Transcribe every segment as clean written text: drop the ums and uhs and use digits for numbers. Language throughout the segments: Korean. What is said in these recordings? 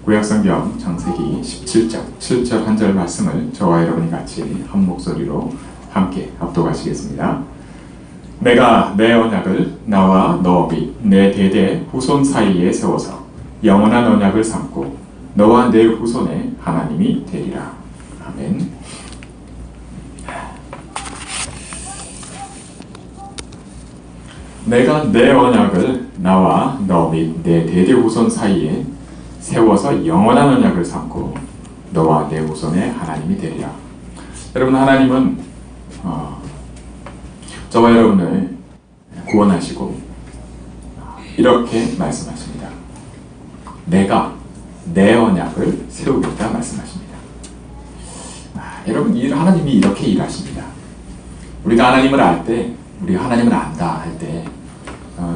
구약성경 창세기 17장 7절 한 절 말씀을 저와 여러분이 같이 한 목소리로 함께 합독하시겠습니다. 내가 내 언약을 나와 너 및 내 대대 후손 사이에 세워서 영원한 언약을 삼고 너와 내 후손의 하나님이 되리라. 아멘. 내가 내 언약을 나와 너 및 내 대대 후손 사이에 세워서 영원한 언약을 삼고 너와 내 후손의 하나님이 되리라. 여러분, 하나님은 저와 여러분을 구원하시고 이렇게 말씀하십니다. 내가 내 언약을 세우겠다 말씀하십니다. 여러분, 하나님이 이렇게 일하십니다. 우리가 하나님을 알 때, 우리가 하나님을 안다 할 때,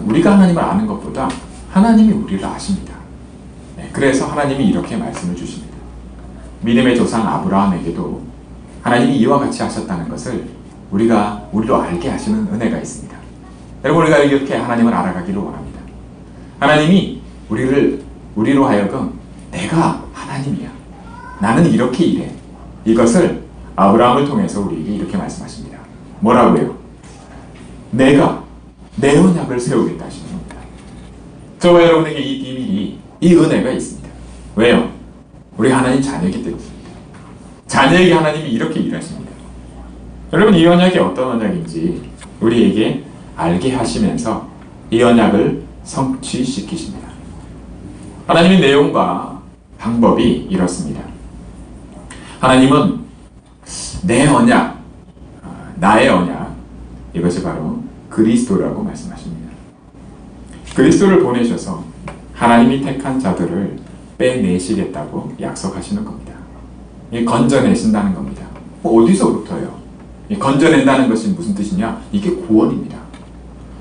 우리가 하나님을 아는 것보다 하나님이 우리를 아십니다. 그래서 하나님이 이렇게 말씀을 주십니다. 믿음의 조상 아브라함에게도 하나님이 이와 같이 하셨다는 것을 우리로 알게 하시는 은혜가 있습니다. 여러분, 우리가 이렇게 하나님을 알아가기를 원합니다. 하나님이 우리로 하여금 내가 하나님이야, 나는 이렇게 일해, 이것을 아브라함을 통해서 우리에게 이렇게 말씀하십니다. 뭐라고요? 내가 내 언약을 세우겠다 하시는 겁니다. 저와 여러분에게 이 비밀이, 이 은혜가 있습니다. 왜요? 우리 하나님 자녀이기 때문입니다. 자녀에게 하나님이 이렇게 일하십니다. 여러분, 이 언약이 어떤 언약인지 우리에게 알게 하시면서 이 언약을 성취시키십니다. 하나님의 내용과 방법이 이렇습니다. 하나님은 내 언약, 나의 언약, 이것이 바로 그리스도라고 말씀하십니다. 그리스도를 보내셔서 하나님이 택한 자들을 빼내시겠다고 약속하시는 겁니다. 건져내신다는 겁니다. 어디서부터요? 건져낸다는 것이 무슨 뜻이냐? 이게 구원입니다.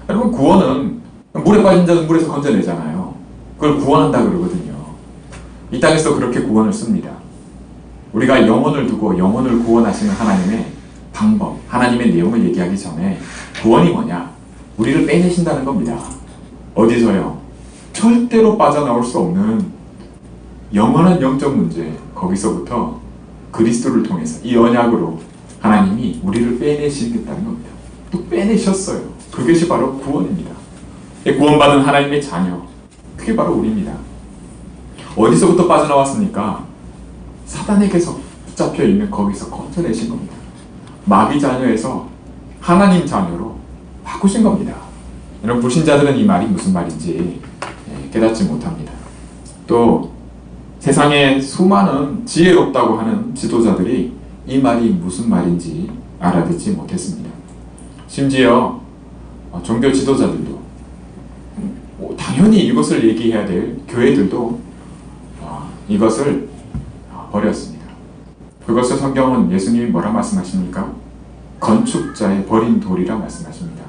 여러분, 구원은 물에 빠진 자는 물에서 건져내잖아요. 그걸 구원한다 그러거든요. 이 땅에서 그렇게 구원을 씁니다. 우리가 영혼을 두고 영혼을 구원하시는 하나님의 방법, 하나님의 내용을 얘기하기 전에 구원이 뭐냐? 우리를 빼내신다는 겁니다. 어디서요? 절대로 빠져나올 수 없는 영원한 영적 문제, 거기서부터 그리스도를 통해서 이 언약으로 하나님이 우리를 빼내시겠다는 겁니다. 또 빼내셨어요. 그것이 바로 구원입니다. 구원받은 하나님의 자녀, 그게 바로 우리입니다. 어디서부터 빠져나왔습니까? 사단에게서 붙잡혀 있는 거기서 건져내신 겁니다. 마귀 자녀에서 하나님 자녀로 바꾸신 겁니다. 여러분, 불신자들은 이 말이 무슨 말인지 깨닫지 못합니다. 또 세상에 수많은 지혜롭다고 하는 지도자들이 이 말이 무슨 말인지 알아듣지 못했습니다. 심지어 종교 지도자들도, 당연히 이것을 얘기해야 될 교회들도 이것을 버렸습니다. 그것을 성경은 예수님이 뭐라 말씀하십니까? 건축자의 버린 돌이라 말씀하십니다.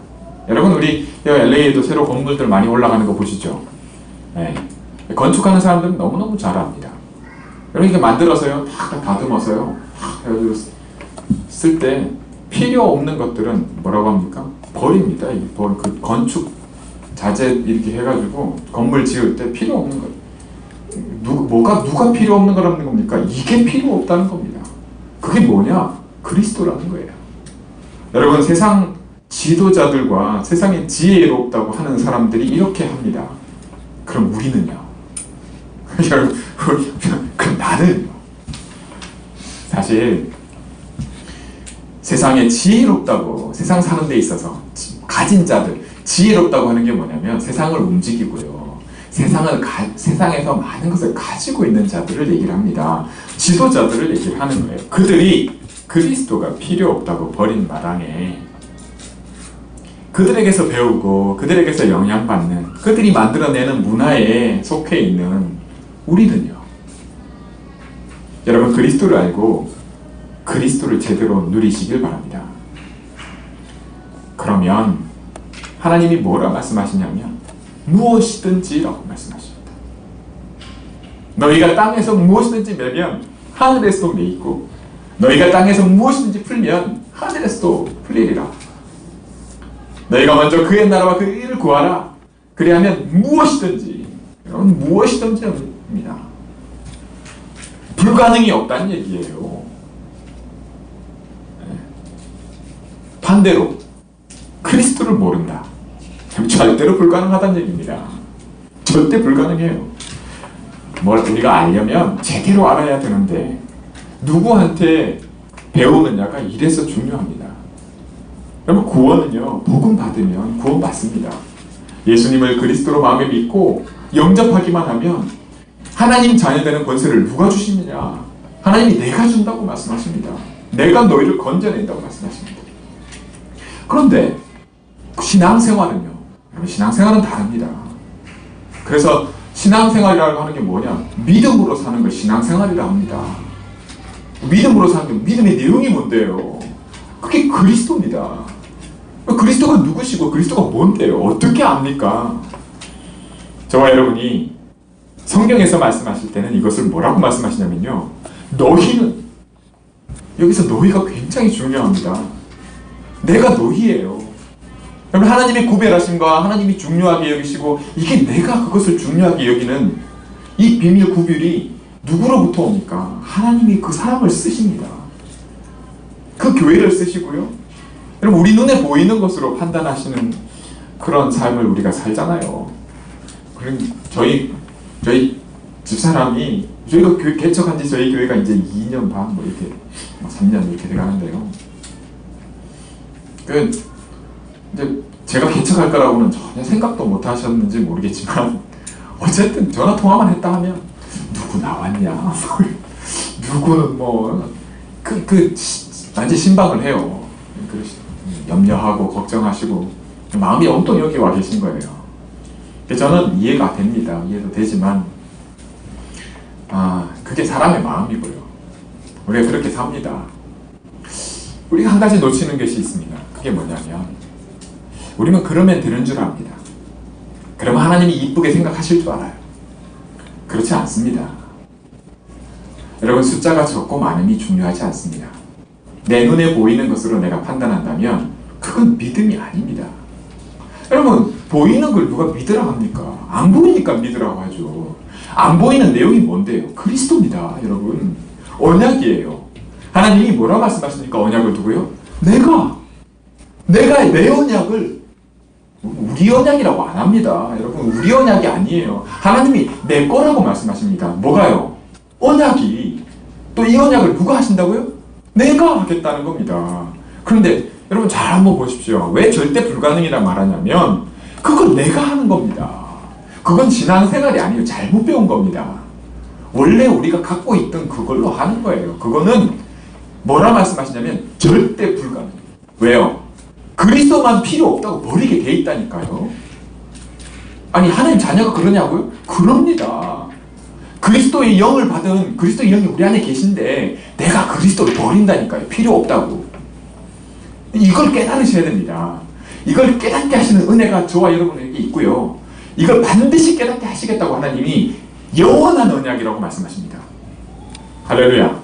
여러분, 우리 LA에도 새로 건물들 많이 올라가는 거 보시죠? 네. 건축하는 사람들은 너무너무 잘 압니다. 여러분, 이게 만들어서요, 다 다듬어서요, 해가지고 쓸 때 필요 없는 것들은 뭐라고 합니까? 버립니다. 그 건축 자재 이렇게 해가지고 건물 지을 때 필요 없는 것. 누가 필요 없는 거라는 겁니까? 이게 필요 없다는 겁니다. 그게 뭐냐? 그리스도라는 거예요. 여러분, 세상 지도자들과 세상에 지혜롭다고 하는 사람들이 이렇게 합니다. 그럼 우리는요? 여러분, 그럼 나는요? 사실 세상에 지혜롭다고, 세상 사는 데 있어서 가진 자들, 지혜롭다고 하는 게 뭐냐면 세상을 움직이고요, 세상에서 많은 것을 가지고 있는 자들을 얘기를 합니다. 지도자들을 얘기를 하는 거예요. 그들이 그리스도가 필요 없다고 버린 마당에 그들에게서 배우고 그들에게서 영향받는, 그들이 만들어내는 문화에 속해 있는 우리는요, 여러분, 그리스도를 알고 그리스도를 제대로 누리시길 바랍니다. 그러면 하나님이 뭐라 말씀하시냐면 무엇이든지라고 말씀하십니다. 너희가 땅에서 무엇이든지 매면 하늘에서도 매이고 너희가 땅에서 무엇이든지 풀면 하늘에서도 풀리리라. 너희가 먼저 그의 나라와 그의 의를 구하라. 그리하면 무엇이든지, 여러분, 무엇이든지입니다. 불가능이 없다는 얘기예요. 반대로 그리스도를 모른다. 절대로 불가능하다는 얘기입니다. 절대 불가능해요. 뭘 우리가 알려면 제대로 알아야 되는데 누구한테 배우느냐가 이래서 중요합니다. 여러분, 구원은요, 복음 받으면 구원 받습니다. 예수님을 그리스도로 마음에 믿고 영접하기만 하면 하나님 자녀되는 권세를 누가 주시느냐? 하나님이 내가 준다고 말씀하십니다. 내가 너희를 건져낸다고 말씀하십니다. 그런데 신앙생활은요, 신앙생활은 다릅니다. 그래서 신앙생활이라고 하는 게 뭐냐? 믿음으로 사는 걸 신앙생활이라고 합니다. 믿음으로 사는 게, 믿음의 내용이 뭔데요? 그게 그리스도입니다. 그리스도가 누구시고 그리스도가 뭔데요? 어떻게 압니까? 저와 여러분이 성경에서 말씀하실 때는 이것을 뭐라고 말씀하시냐면요, 너희는, 여기서 너희가 굉장히 중요합니다. 내가 너희예요. 여러분, 하나님의 구별하심과 하나님이 중요하게 여기시고, 이게 내가 그것을 중요하게 여기는 이 비밀 구별이 누구로부터 옵니까? 하나님이 그 사람을 쓰십니다. 그 교회를 쓰시고요. 여러분, 우리 눈에 보이는 것으로 판단하시는 그런 삶을 우리가 살잖아요. 그럼 저희 집사람이, 저희가 개척한 지 저희 교회가 이제 2년 반, 뭐 이렇게 3년 이렇게 돼가는데요. 이제 제가 개척할 거라고는 전혀 생각도 못 하셨는지 모르겠지만, 어쨌든 전화 통화만 했다 하면 누구 나왔냐, 누구는 뭐 완전 신박을 해요. 염려하고 걱정하시고 마음이 온통 여기 와 계신 거예요. 저는 이해가 됩니다. 이해도 되지만 그게 사람의 마음이고요. 우리가 그렇게 삽니다. 우리가 한 가지 놓치는 것이 있습니다. 그게 뭐냐면, 우리는 그러면 되는 줄 압니다. 그러면 하나님이 이쁘게 생각하실 줄 알아요. 그렇지 않습니다. 여러분, 숫자가 적고 많음이 중요하지 않습니다. 내 눈에 보이는 것으로 내가 판단한다면 그건 믿음이 아닙니다. 여러분, 보이는 걸 누가 믿으라고 합니까? 안 보이니까 믿으라고 하죠. 안 보이는 내용이 뭔데요? 그리스도입니다. 여러분, 언약이에요. 하나님이 뭐라고 말씀하십니까? 언약을 두고요, 내가 내 언약을, 우리 언약이라고 안 합니다. 여러분, 우리 언약이 아니에요. 하나님이 내 거라고 말씀하십니다. 뭐가요? 언약이. 또 이 언약을 누가 하신다고요? 내가 하겠다는 겁니다. 그런데 여러분, 잘 한번 보십시오. 왜 절대 불가능이라 말하냐면, 그건 내가 하는 겁니다. 그건 신앙생활이 아니에요. 잘못 배운 겁니다. 원래 우리가 갖고 있던 그걸로 하는 거예요. 그거는 뭐라 말씀하시냐면 절대 불가능. 왜요? 그리스도만 필요 없다고 버리게 돼 있다니까요. 아니, 하나님 자녀가 그러냐고요? 그럽니다. 그리스도의 영을 받은 그리스도의 영이 우리 안에 계신데 내가 그리스도를 버린다니까요. 필요 없다고. 이걸 깨달으셔야 됩니다. 이걸 깨닫게 하시는 은혜가 저와 여러분에게 있고요. 이걸 반드시 깨닫게 하시겠다고 하나님이 영원한 언약이라고 말씀하십니다. 할렐루야.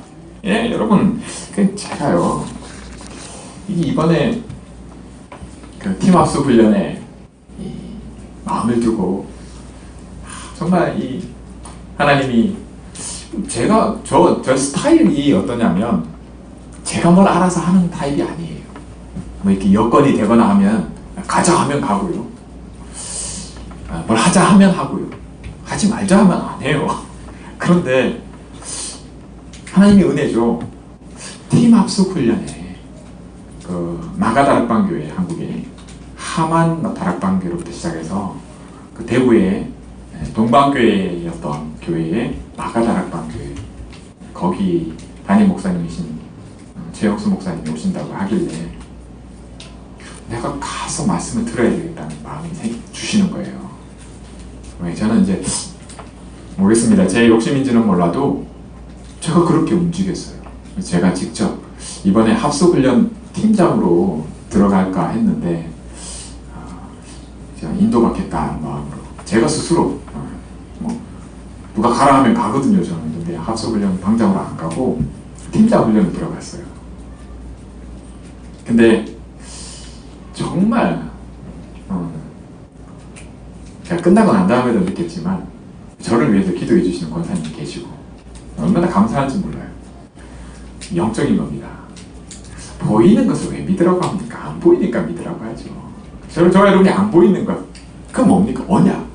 예, 여러분, 제가요, 이번에 그 팀합수 훈련에 마음을 두고 정말 하나님이 저 스타일이 어떠냐면, 제가 뭘 알아서 하는 타입이 아니에요. 뭐 이렇게 여건이 되거나 하면 가자 하면 가고요, 뭘 하자 하면 하고요, 하지 말자 하면 안 해요. 그런데 하나님의 은혜죠. 팀합숙 훈련에 그 마가다락방교회, 한국의 하만 다락방교회로부터 시작해서 그 대구의 동방교회였던 교회의 마가다락방교회, 거기 담임 목사님이신 최혁수 목사님이 오신다고 하길래 내가 가서 말씀을 들어야 되겠다는 마음이 주시는 거예요. 왜? 저는 이제 모르겠습니다. 제 욕심인지는 몰라도 제가 그렇게 움직였어요. 제가 직접 이번에 합숙훈련 팀장으로 들어갈까 했는데 제가 인도받겠다는 마음으로 제가 스스로 누가 가라 하면 가거든요. 저는. 근데 합숙훈련 방장으로 안 가고 팀장 훈련을 들어갔어요. 근데 정말 제가 끝나고 난 다음에도 느꼈지만 저를 위해서 기도해 주시는 권사님이 계시고 얼마나 감사한지 몰라요. 영적인 겁니다. 보이는 것을 왜 믿으라고 합니까? 안 보이니까 믿으라고 하죠. 저와 여러분이 안 보이는 것, 그 뭡니까? 언약.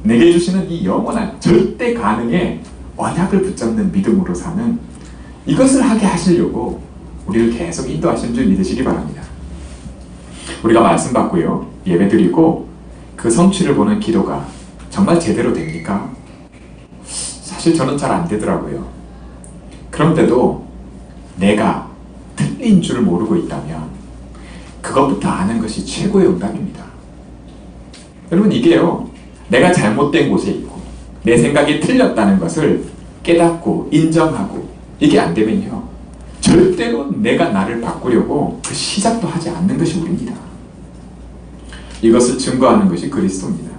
내게 주시는 이 영원한 절대 가능의 언약을 붙잡는 믿음으로 사는, 이것을 하게 하시려고 우리를 계속 인도하시는 줄 믿으시기 바랍니다. 우리가 말씀 받고요, 예배 드리고 그 성취를 보는 기도가 정말 제대로 됩니까? 사실 저는 잘 안 되더라고요. 그런데도 내가 틀린 줄 모르고 있다면 그것부터 아는 것이 최고의 응답입니다. 여러분, 이게요, 내가 잘못된 곳에 있고 내 생각이 틀렸다는 것을 깨닫고 인정하고 이게 안 되면요, 절대로 내가 나를 바꾸려고 그 시작도 하지 않는 것이 우리입니다. 이것을 증거하는 것이 그리스도입니다.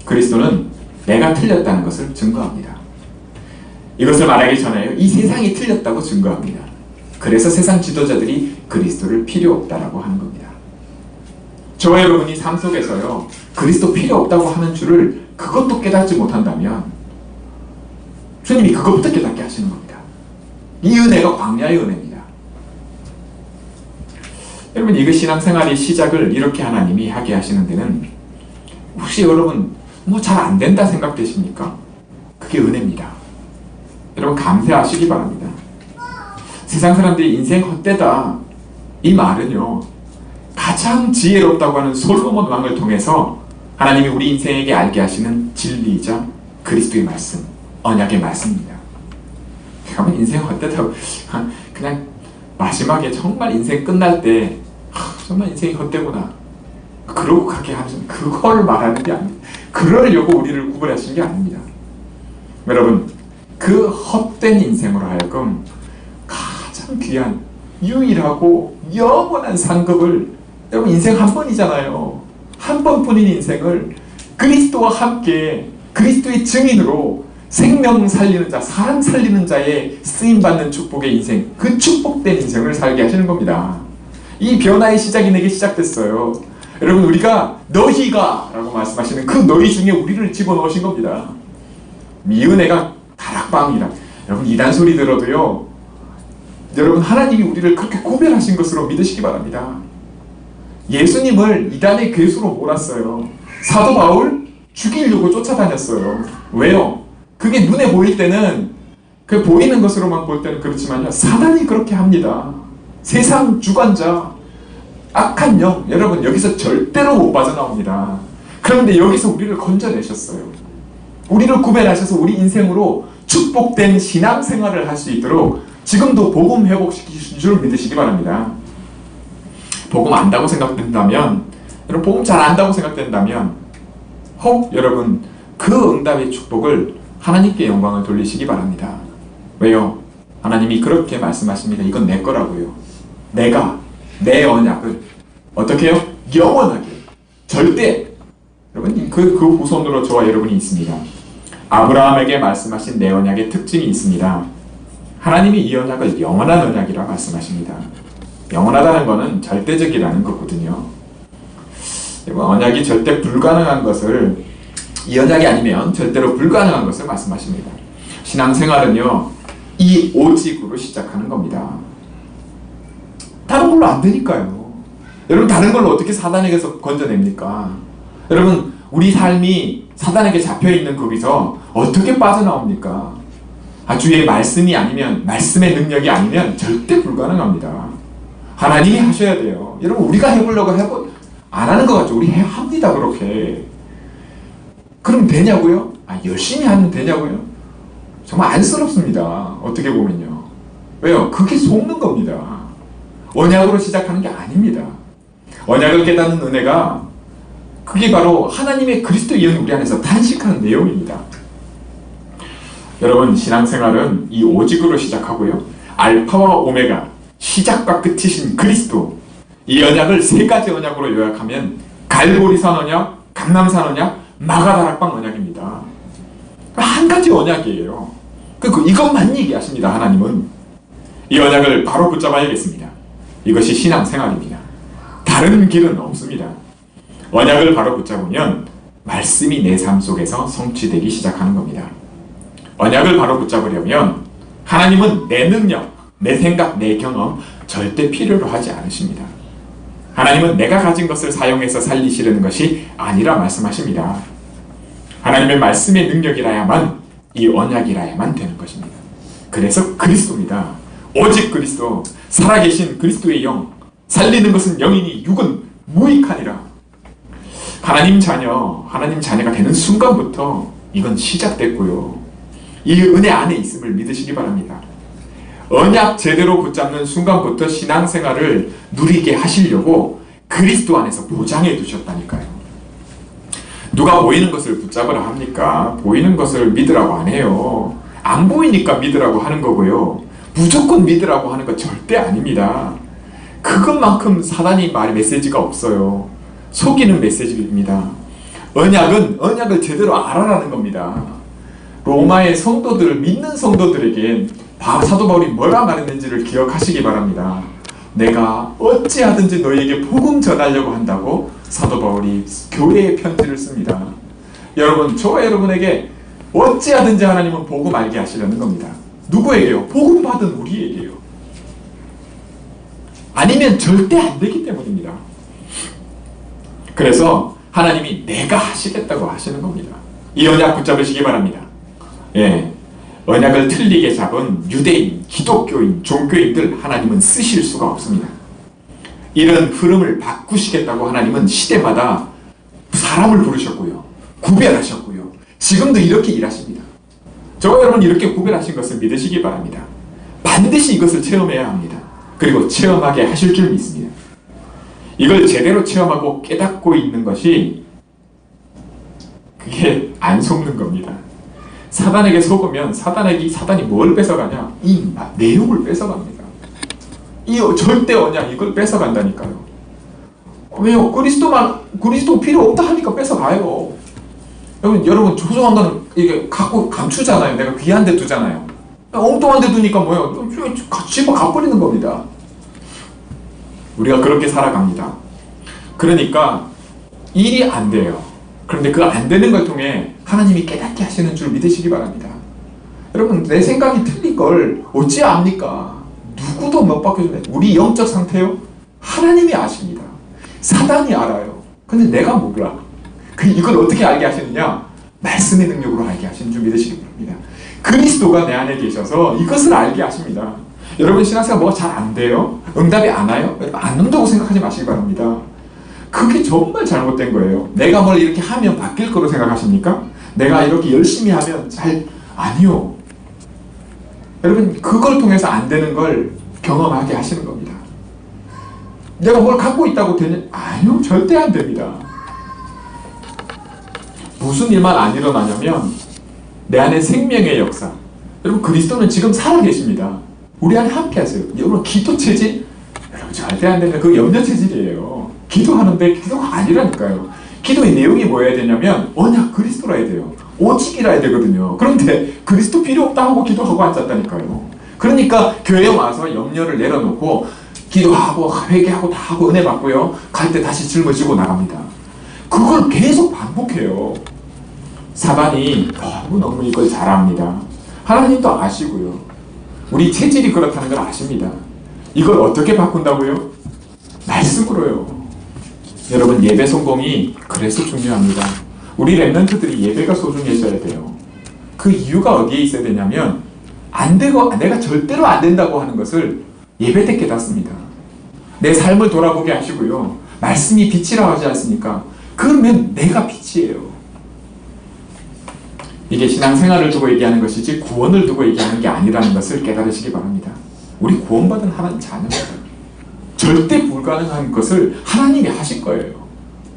그리스도는 내가 틀렸다는 것을 증거합니다. 이것을 말하기 전에요, 이 세상이 틀렸다고 증거합니다. 그래서 세상 지도자들이 그리스도를 필요 없다라고 하는 겁니다. 저와 여러분이 삶 속에서요, 그리스도 필요 없다고 하는 줄을 그것도 깨닫지 못한다면 주님이 그것부터 깨닫게 하시는 겁니다. 이 은혜가 광야의 은혜입니다. 여러분, 이거 신앙생활의 시작을 이렇게 하나님이 하게 하시는 데는, 혹시 여러분 뭐 잘 안 된다 생각되십니까? 그게 은혜입니다. 여러분, 감사하시기 바랍니다. 세상 사람들이 인생 헛되다, 이 말은요, 가장 지혜롭다고 하는 솔로몬 왕을 통해서 하나님이 우리 인생에게 알게 하시는 진리이자 그리스도의 말씀, 언약의 말씀입니다. 그러면 인생 헛되다고 그냥 마지막에 정말 인생 끝날 때 정말 인생이 헛되구나 그러고 가게 하시는, 그걸 말하는 게 아닙니다. 그러려고 우리를 구별하신 게 아닙니다. 여러분, 그 헛된 인생으로 하여금 가장 귀한 유일하고 영원한 상급을, 여러분 인생 한 번이잖아요. 한 번뿐인 인생을 그리스도와 함께 그리스도의 증인으로 생명 살리는 자, 사람 살리는 자의 쓰임받는 축복의 인생, 그 축복된 인생을 살게 하시는 겁니다. 이 변화의 시작이 내게 시작됐어요. 여러분, 우리가 너희가 라고 말씀하시는 그 너희 중에 우리를 집어넣으신 겁니다. 미은혜가 다락방이라. 여러분, 이단 소리 들어도요, 여러분 하나님이 우리를 그렇게 구별하신 것으로 믿으시기 바랍니다. 예수님을 이단의 괴수로 몰았어요. 사도 바울 죽이려고 쫓아다녔어요. 왜요? 그게 눈에 보일 때는, 그 보이는 것으로만 볼 때는 그렇지만요, 사단이 그렇게 합니다. 세상 주관자, 악한 영, 여러분 여기서 절대로 못 빠져나옵니다. 그런데 여기서 우리를 건져내셨어요. 우리를 구별하셔서 우리 인생으로 축복된 신앙생활을 할 수 있도록 지금도 복음 회복시키신 줄 믿으시기 바랍니다. 복음 안다고 생각된다면, 여러분 복음 잘 안다고 생각된다면 혹 여러분 그 응답의 축복을 하나님께 영광을 돌리시기 바랍니다. 왜요? 하나님이 그렇게 말씀하십니다. 이건 내 거라고요. 내가 내 언약을 어떻게 해요? 영원하게, 절대. 여러분, 그 후손으로 저와 여러분이 있습니다. 아브라함에게 말씀하신 내 언약의 특징이 있습니다. 하나님이 이 언약을 영원한 언약이라 말씀하십니다. 영원하다는 것은 절대적이라는 거거든요. 여러분, 언약이 절대 불가능한 것을, 이 언약이 아니면 절대로 불가능한 것을 말씀하십니다. 신앙생활은요, 이 오직으로 시작하는 겁니다. 다른 걸로 안 되니까요. 여러분, 다른 걸로 어떻게 사단에게서 건져냅니까? 여러분, 우리 삶이 사단에게 잡혀있는 거기서 어떻게 빠져나옵니까? 주의 말씀이 아니면, 말씀의 능력이 아니면 절대 불가능합니다. 하나님이 하셔야 돼요. 여러분, 우리가 해보려고 안 하는 것 같죠? 우리 합니다, 그렇게. 그럼 되냐고요? 열심히 하면 되냐고요? 정말 안쓰럽습니다. 어떻게 보면요. 왜요? 그게 속는 겁니다. 언약으로 시작하는 게 아닙니다. 언약을 깨닫는 은혜가, 그게 바로 하나님의 그리스도의 영 우리 안에서 탄식하는 내용입니다. 여러분, 신앙생활은 이 오직으로 시작하고요, 알파와 오메가, 시작과 끝이신 그리스도, 이 언약을 세 가지 언약으로 요약하면 갈보리산 언약, 감람산 언약, 마가다락방 언약입니다. 한 가지 언약이에요. 이것만 얘기하십니다. 하나님은 이 언약을 바로 붙잡아야겠습니다. 이것이 신앙생활입니다. 다른 길은 없습니다. 언약을 바로 붙잡으면 말씀이 내 삶 속에서 성취되기 시작하는 겁니다. 언약을 바로 붙잡으려면 하나님은 내 능력, 내 생각, 내 경험 절대 필요로 하지 않으십니다. 하나님은 내가 가진 것을 사용해서 살리시려는 것이 아니라 말씀하십니다. 하나님의 말씀의 능력이라야만, 이 언약이라야만 되는 것입니다. 그래서 그리스도입니다. 오직 그리스도, 살아계신 그리스도의 영, 살리는 것은 영이니 육은 무익하니라. 하나님 자녀가 되는 순간부터 이건 시작됐고요. 이 은혜 안에 있음을 믿으시기 바랍니다. 언약 제대로 붙잡는 순간부터 신앙생활을 누리게 하시려고 그리스도 안에서 보장해 두셨다니까요. 누가 보이는 것을 붙잡으라 합니까? 보이는 것을 믿으라고 안 해요. 안 보이니까 믿으라고 하는 거고요. 무조건 믿으라고 하는 거 절대 아닙니다. 그것만큼 사단이 말의 메시지가 없어요. 속이는 메시지입니다. 언약을 제대로 알아라는 겁니다. 로마의 성도들, 믿는 성도들에게 사도 바울이 뭐라 말했는지를 기억하시기 바랍니다. 내가 어찌하든지 너희에게 복음 전하려고 한다고 사도 바울이 교회에 편지를 씁니다. 여러분, 저와 여러분에게 어찌하든지 하나님은 복음 알게 하시려는 겁니다. 누구에게요? 복음 받은 우리에게요. 아니면 절대 안 되기 때문입니다. 그래서 하나님이 내가 하시겠다고 하시는 겁니다. 이 언약 붙잡으시기 바랍니다. 예, 언약을 틀리게 잡은 유대인, 기독교인, 종교인들 하나님은 쓰실 수가 없습니다. 이런 흐름을 바꾸시겠다고 하나님은 시대마다 사람을 부르셨고요. 구별하셨고요. 지금도 이렇게 일하십니다. 저와 여러분 이렇게 구별하신 것을 믿으시기 바랍니다. 반드시 이것을 체험해야 합니다. 그리고 체험하게 하실 줄 믿습니다. 이걸 제대로 체험하고 깨닫고 있는 것이 그게 안 속는 겁니다. 사단에게 속으면 사단이 뭘 뺏어가냐? 이 내용을 뺏어갑니다. 이 절대 언약 이걸 뺏어간다니까요. 왜요? 그리스도 필요 없다 하니까 뺏어가요. 여러분 소중한 거는 이게 갖고 감추잖아요. 내가 귀한 데 두잖아요. 엉뚱한 데 두니까 뭐예요? 집어 가버리는 겁니다. 우리가 그렇게 살아갑니다. 그러니까 일이 안 돼요. 그런데 그 안 되는 걸 통해 하나님이 깨닫게 하시는 줄 믿으시기 바랍니다. 여러분, 내 생각이 틀린 걸 어찌 압니까? 누구도 못 바꿔주네. 우리 영적 상태요? 하나님이 아십니다. 사단이 알아요. 근데 내가 몰라. 이걸 어떻게 알게 하시느냐? 말씀의 능력으로 알게 하시는 줄 믿으시기 바랍니다. 그리스도가 내 안에 계셔서 이것을 알게 하십니다. 여러분 신앙생활 뭐가 잘 안 돼요? 응답이 안 와요? 안 온다고 생각하지 마시기 바랍니다. 그게 정말 잘못된 거예요. 내가 뭘 이렇게 하면 바뀔 거로 생각하십니까? 내가 이렇게 열심히 하면 아니요. 여러분 그걸 통해서 안 되는 걸 경험하게 하시는 겁니다. 내가 뭘 갖고 있다고 되냐? 아니요. 절대 안 됩니다. 무슨 일만 안 일어나냐면 내 안에 생명의 역사. 여러분 그리스도는 지금 살아계십니다. 우리 안에 함께하세요. 여러분 기도 체질? 여러분 절대 안 됩니다. 그거 염려 체질이에요. 기도하는데 기도가 아니라니까요. 기도의 내용이 뭐여야 되냐면 언약 그리스도라 해야 돼요. 오직이라 해야 되거든요. 그런데 그리스도 필요 없다 하고 기도하고 앉았다니까요. 그러니까 교회에 와서 염려를 내려놓고 기도하고 회개하고 다 하고 은혜 받고요. 갈 때 다시 짊어지고 나갑니다. 그걸 계속 반복해요. 사단이 너무 이걸 잘 압니다. 하나님도 아시고요. 우리 체질이 그렇다는 걸 아십니다. 이걸 어떻게 바꾼다고요? 말씀으로요. 여러분 예배 성공이 그래서 중요합니다. 우리 랩런트들이 예배가 소중해져야 돼요. 그 이유가 어디에 있어야 되냐면 안 되고 내가 절대로 안 된다고 하는 것을 예배 때 깨닫습니다. 내 삶을 돌아보게 하시고요. 말씀이 빛이라고 하지 않습니까? 그러면 내가 빛이에요. 이게 신앙생활을 두고 얘기하는 것이지 구원을 두고 얘기하는 게 아니라는 것을 깨달으시기 바랍니다. 우리 구원받은 하나님 자녀입니다. 절대 불가능한 것을 하나님이 하실 거예요.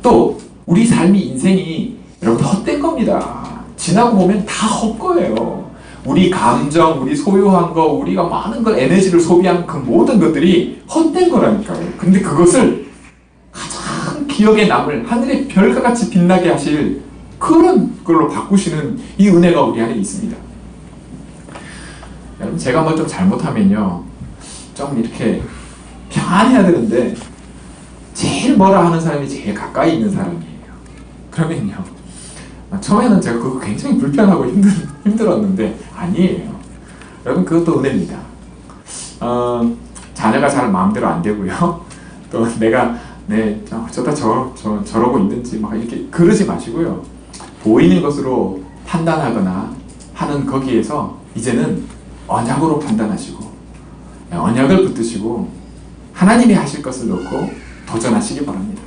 또 우리 삶이 인생이 여러분 헛된 겁니다. 지나고 보면 다 헛거예요. 우리 감정, 우리 소유한 거, 우리가 많은 걸 에너지를 소비한 그 모든 것들이 헛된 거라니까요. 근데 그것을 가장 기억에 남을 하늘의 별과 같이 빛나게 하실 그런 걸로 바꾸시는 이 은혜가 우리 안에 있습니다. 여러분 제가 뭐 좀 잘못하면요 좀 이렇게 편안해야 되는데 제일 뭐라 하는 사람이 제일 가까이 있는 사람이에요. 그러면요 처음에는 제가 그거 굉장히 불편하고 힘들었는데 아니에요. 여러분 그것도 은혜입니다. 자녀가 잘 마음대로 안 되고요. 또 내가 어쩌다 저러고 있는지 막 이렇게 그러지 마시고요. 보이는 것으로 판단하거나 하는 거기에서 이제는 언약으로 판단하시고 언약을 붙드시고 하나님이 하실 것을 놓고 도전하시기 바랍니다.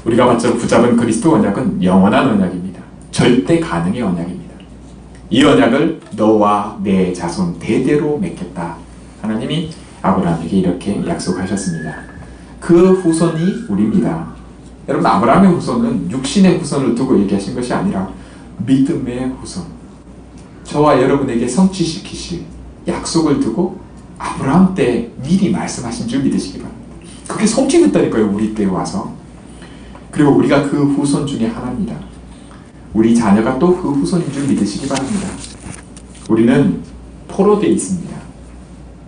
우리가 붙잡은 그리스도 언약은 영원한 언약입니다. 절대 가능의 언약입니다. 이 언약을 너와 내 자손 대대로 맺겠다. 하나님이 아브라함에게 이렇게 약속하셨습니다. 그 후손이 우리입니다. 여러분 아브라함의 후손은 육신의 후손을 두고 얘기하신 것이 아니라 믿음의 후손, 저와 여러분에게 성취시키실 약속을 두고 아브라함 때 미리 말씀하신 줄 믿으시기 바랍니다. 그게 성취됐다니까요. 우리 때에 와서. 그리고 우리가 그 후손 중에 하나입니다. 우리 자녀가 또 그 후손인 줄 믿으시기 바랍니다. 우리는 포로되어 있습니다.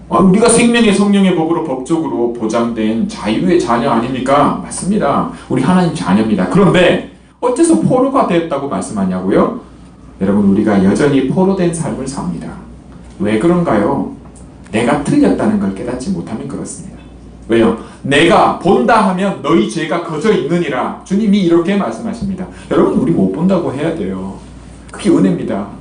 우리가 생명의 성령의 법으로 법적으로 보장된 자유의 자녀 아닙니까? 맞습니다. 우리 하나님 자녀입니다. 그런데 어째서 포로가 되었다고 말씀하냐고요? 여러분 우리가 여전히 포로된 삶을 삽니다. 왜 그런가요? 내가 틀렸다는 걸 깨닫지 못하면 그렇습니다. 왜요? 내가 본다 하면 너희 죄가 거저 있느니라. 주님이 이렇게 말씀하십니다. 여러분 우리 못 본다고 해야 돼요. 그게 은혜입니다.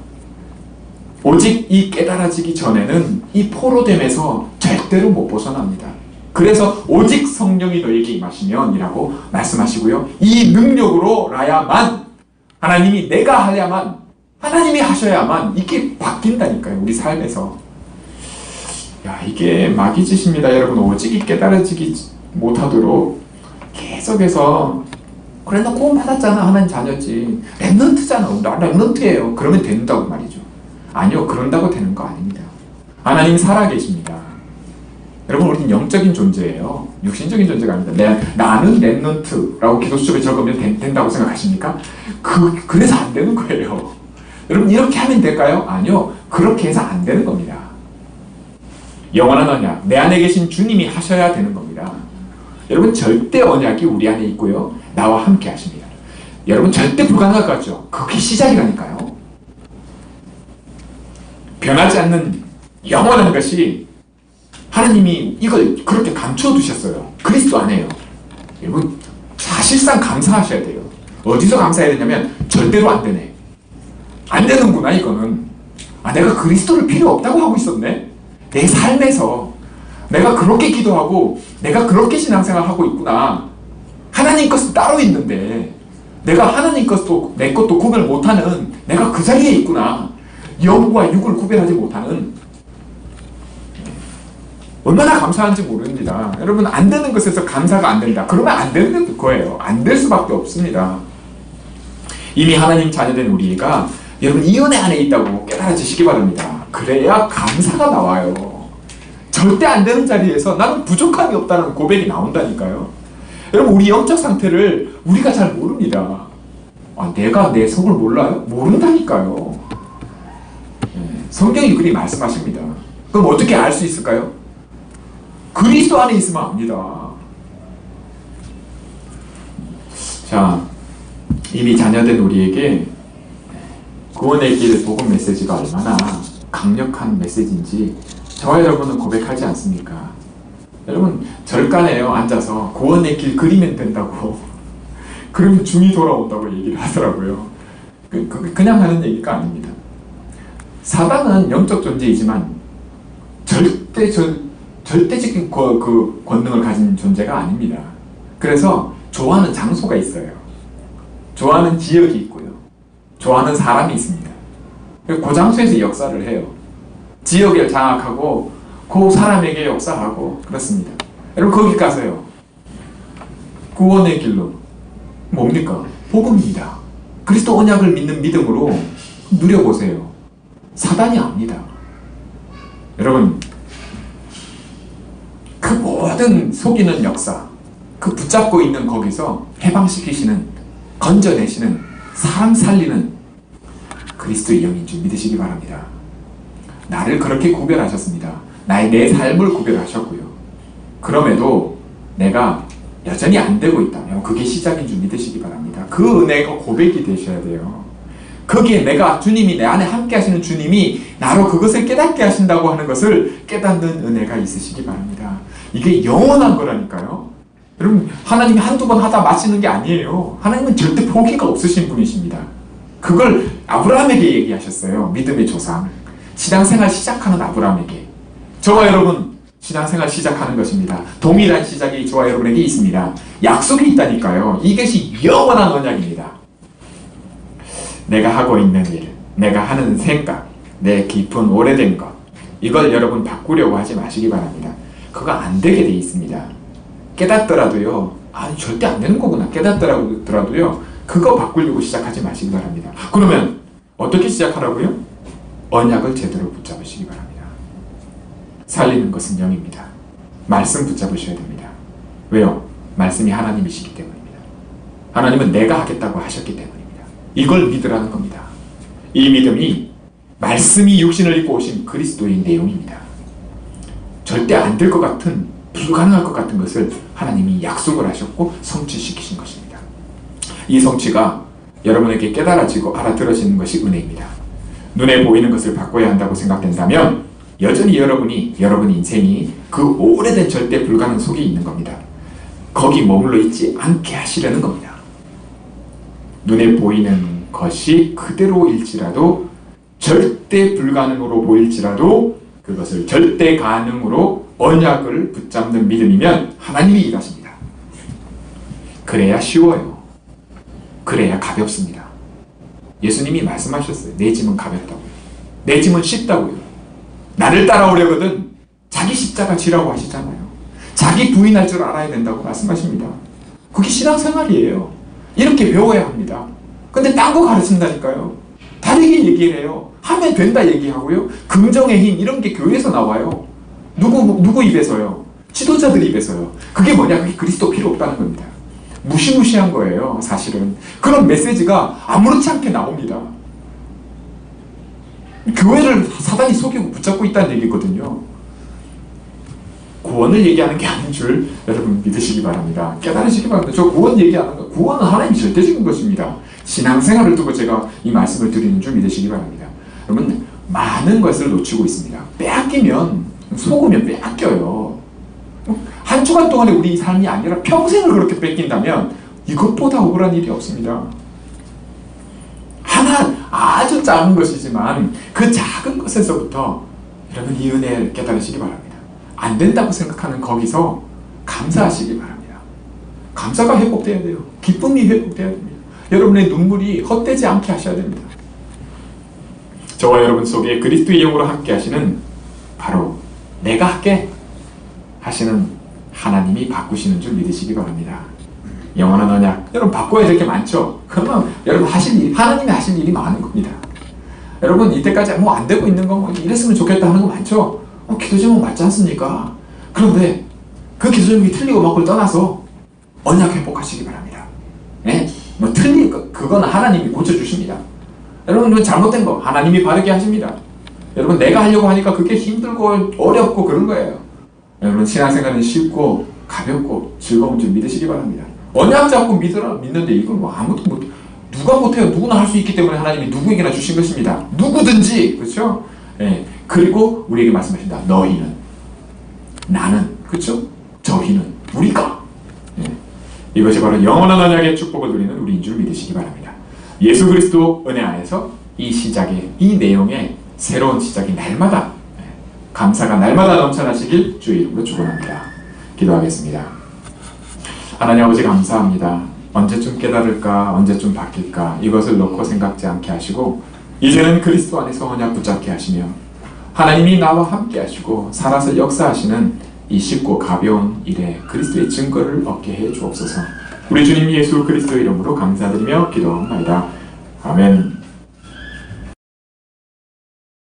오직 이 깨달아지기 전에는 이 포로됨에서 절대로 못 벗어납니다. 그래서 오직 성령이 너에게 임하시면 이라고 말씀하시고요. 이 능력으로 라야만 하나님이 내가 하야만 하나님이 하셔야만 이게 바뀐다니까요. 우리 삶에서. 이게 마귀 짓입니다. 여러분 오직 이 깨달아지기 못하도록 계속해서 그래 너 구원 받았잖아. 하나님 자녀지. 렘넌트잖아. 나 렘넌트예요. 그러면 된다고 말이죠. 아니요. 그런다고 되는 거 아닙니다. 하나님 살아계십니다. 여러분 우리는 영적인 존재예요. 육신적인 존재가 아닙니다. 나는 렘넌트라고 기도수첩에 적으면 된다고 생각하십니까? 그래서 안 되는 거예요. 여러분 이렇게 하면 될까요? 아니요. 그렇게 해서 안 되는 겁니다. 영원한 언약, 내 안에 계신 주님이 하셔야 되는 겁니다. 여러분 절대 언약이 우리 안에 있고요. 나와 함께 하십니다. 여러분 절대 불가능할 것 같죠? 그게 시작이라니까요. 변하지 않는 영원한 것이 하나님이 이걸 그렇게 감추어 두셨어요. 그리스도 안에요. 여러분 사실상 감사하셔야 돼요. 어디서 감사해야 되냐면 절대로 안 되네. 안 되는구나 이거는. 내가 그리스도를 필요 없다고 하고 있었네. 내 삶에서 내가 그렇게 기도하고 내가 그렇게 신앙생활 하고 있구나. 하나님 것은 따로 있는데 내가 하나님 것도 내 것도 구별 못하는 내가 그 자리에 있구나. 영과 육을 구별하지 못하는. 얼마나 감사한지 모릅니다. 여러분 안 되는 것에서 감사가 안 된다. 그러면 안 되는 거예요. 안 될 수밖에 없습니다. 이미 하나님 자녀된 우리가 여러분 이 은혜 안에 있다고 깨달아지시기 바랍니다. 그래야 감사가 나와요. 절대 안 되는 자리에서 나는 부족함이 없다는 고백이 나온다니까요. 여러분 우리 영적 상태를 우리가 잘 모릅니다. 내가 내 속을 몰라요? 모른다니까요. 성경이 그리 말씀하십니다. 그럼 어떻게 알 수 있을까요? 그리스도 안에 있으면 압니다. 자, 이미 자녀된 우리에게 구원의 길 복음 메시지가 얼마나 강력한 메시지인지 저와 여러분은 고백하지 않습니까? 여러분 절간에요 앉아서 구원의 길 그리면 된다고 그러면 중이 돌아온다고 얘기를 하더라고요. 그냥 하는 얘기가 아닙니다. 사단은 영적 존재이지만 절대적인 그 권능을 가진 존재가 아닙니다. 그래서 좋아하는 장소가 있어요. 좋아하는 지역이 있고요. 좋아하는 사람이 있습니다. 그 장소에서 역사를 해요. 지역을 장악하고 그 사람에게 역사하고 그렇습니다. 여러분 거기 가서요. 구원의 길로 뭡니까? 복음입니다. 그리스도 언약을 믿는 믿음으로 누려보세요. 사단이 압니다. 여러분 그 모든 속이는 역사, 그 붙잡고 있는 거기서 해방시키시는, 건져내시는, 사람 살리는 그리스도의 영인 줄 믿으시기 바랍니다. 나를 그렇게 구별하셨습니다. 내 삶을 구별하셨고요. 그럼에도 내가 여전히 안 되고 있다면 그게 시작인 줄 믿으시기 바랍니다. 그 은혜가 고백이 되셔야 돼요. 거기에 내가 주님이 내 안에 함께 하시는 주님이 나로 그것을 깨닫게 하신다고 하는 것을 깨닫는 은혜가 있으시기 바랍니다. 이게 영원한 거라니까요. 여러분, 하나님이 한두 번 하다 마치는 게 아니에요. 하나님은 절대 포기가 없으신 분이십니다. 그걸 아브라함에게 얘기하셨어요. 믿음의 조상, 신앙생활 시작하는 아브라함에게. 저와 여러분 신앙생활 시작하는 것입니다. 동일한 시작이 저와 여러분에게 있습니다. 약속이 있다니까요. 이것이 영원한 언약입니다. 내가 하고 있는 일, 내가 하는 생각, 내 깊은 오래된 것, 이걸 여러분 바꾸려고 하지 마시기 바랍니다. 그거 안 되게 돼 있습니다. 깨닫더라도요, 절대 안 되는 거구나 깨닫더라도요, 그거 바꾸려고 시작하지 마시기 바랍니다. 그러면 어떻게 시작하라고요? 언약을 제대로 붙잡으시기 바랍니다. 살리는 것은 영입니다. 말씀 붙잡으셔야 됩니다. 왜요? 말씀이 하나님이시기 때문입니다. 하나님은 내가 하겠다고 하셨기 때문입니다. 이걸 믿으라는 겁니다. 이 믿음이 말씀이 육신을 입고 오신 그리스도의 내용입니다. 절대 안 될 것 같은, 불가능할 것 같은 것을 하나님이 약속을 하셨고 성취시키신 것입니다. 이 성취가 여러분에게 깨달아지고 알아들어지는 것이 은혜입니다. 눈에 보이는 것을 바꿔야 한다고 생각된다면 여전히 여러분 인생이 그 오래된 절대 불가능 속에 있는 겁니다. 거기 머물러 있지 않게 하시려는 겁니다. 눈에 보이는 것이 그대로일지라도, 절대 불가능으로 보일지라도 그것을 절대 가능으로 언약을 붙잡는 믿음이면 하나님이 일하십니다. 그래야 쉬워요. 그래야 가볍습니다. 예수님이 말씀하셨어요. 내 짐은 가볍다고요. 내 짐은 쉽다고요. 나를 따라오려거든 자기 십자가 지라고 하시잖아요. 자기 부인할 줄 알아야 된다고 말씀하십니다. 그게 신앙생활이에요. 이렇게 배워야 합니다. 근데 딴 거 가르친다니까요. 다르게 얘기를 해요. 하면 된다 얘기하고요. 긍정의 힘, 이런 게 교회에서 나와요. 누구 입에서요? 지도자들 입에서요. 그게 뭐냐? 그게 그리스도 필요 없다는 겁니다. 무시무시한 거예요, 사실은. 그런 메시지가 아무렇지 않게 나옵니다. 교회를 사단이 속이고 붙잡고 있다는 얘기거든요. 구원을 얘기하는 게 아닌 줄 여러분 믿으시기 바랍니다. 깨달으시기 바랍니다. 저 구원 얘기하는 거, 구원은 하나님이 절대적인 것입니다. 신앙생활을 두고 제가 이 말씀을 드리는 줄 믿으시기 바랍니다. 여러분, 많은 것을 놓치고 있습니다. 빼앗기면, 속으면 빼앗겨요. 한 주간 동안의 우리 삶이 아니라 평생을 그렇게 뺏긴다면 이것보다 억울한 일이 없습니다. 하나 아주 작은 것이지만 그 작은 것에서부터 여러분 이 은혜를 깨달으시기 바랍니다. 안 된다고 생각하는 거기서 감사하시기 바랍니다. 감사가 회복돼야 돼요. 기쁨이 회복돼야 됩니다. 여러분의 눈물이 헛되지 않게 하셔야 됩니다. 저와 여러분 속에 그리스도의 영으로 함께 하시는, 바로 내가 할게 하시는 하나님이 바꾸시는 줄 믿으시기 바랍니다. 영원한 언약, 여러분 바꿔야 될 게 많죠. 그러면 여러분 하나님이 하실 일이 많은 겁니다. 여러분 이때까지 뭐 안 되고 있는 거, 이랬으면 좋겠다 하는 거 많죠. 기도 제목 맞지 않습니까? 그런데 그 기도 제목이 틀리고 맞고를 떠나서 언약 회복하시기 바랍니다. 네? 뭐 틀린 거, 그건 하나님이 고쳐주십니다. 여러분 잘못된 거 하나님이 바르게 하십니다. 여러분 내가 하려고 하니까 그게 힘들고 어렵고 그런 거예요. 여러분 신앙생활은 쉽고 가볍고 즐거운 줄 믿으시기 바랍니다. 언약 잡고 믿는데 이건 뭐 아무도 누가 못해요. 누구나 할 수 있기 때문에 하나님이 누구에게나 주신 것입니다. 누구든지, 그렇죠? 예. 그리고 우리에게 말씀하신다. 너희는, 나는, 그렇죠? 저희는, 우리가. 예. 이것이 바로 영원한 언약의 축복을 누리는 우리인 줄 믿으시기 바랍니다. 예수 그리스도 은혜 안에서 이 시작의, 이 내용의 새로운 시작이 날마다, 감사가 날마다 넘쳐나시길 주의 이름으로 축원합니다. 기도하겠습니다. 하나님 아버지 감사합니다. 언제쯤 깨달을까, 언제쯤 바뀔까, 이것을 놓고 생각지 않게 하시고 이제는 그리스도 안에서 언약 붙잡게 하시며 하나님이 나와 함께 하시고 살아서 역사하시는 이 쉽고 가벼운 일에 그리스도의 증거를 얻게 해 주옵소서. 우리 주님 예수 그리스도 이름으로 감사드리며 기도합니다. 아멘.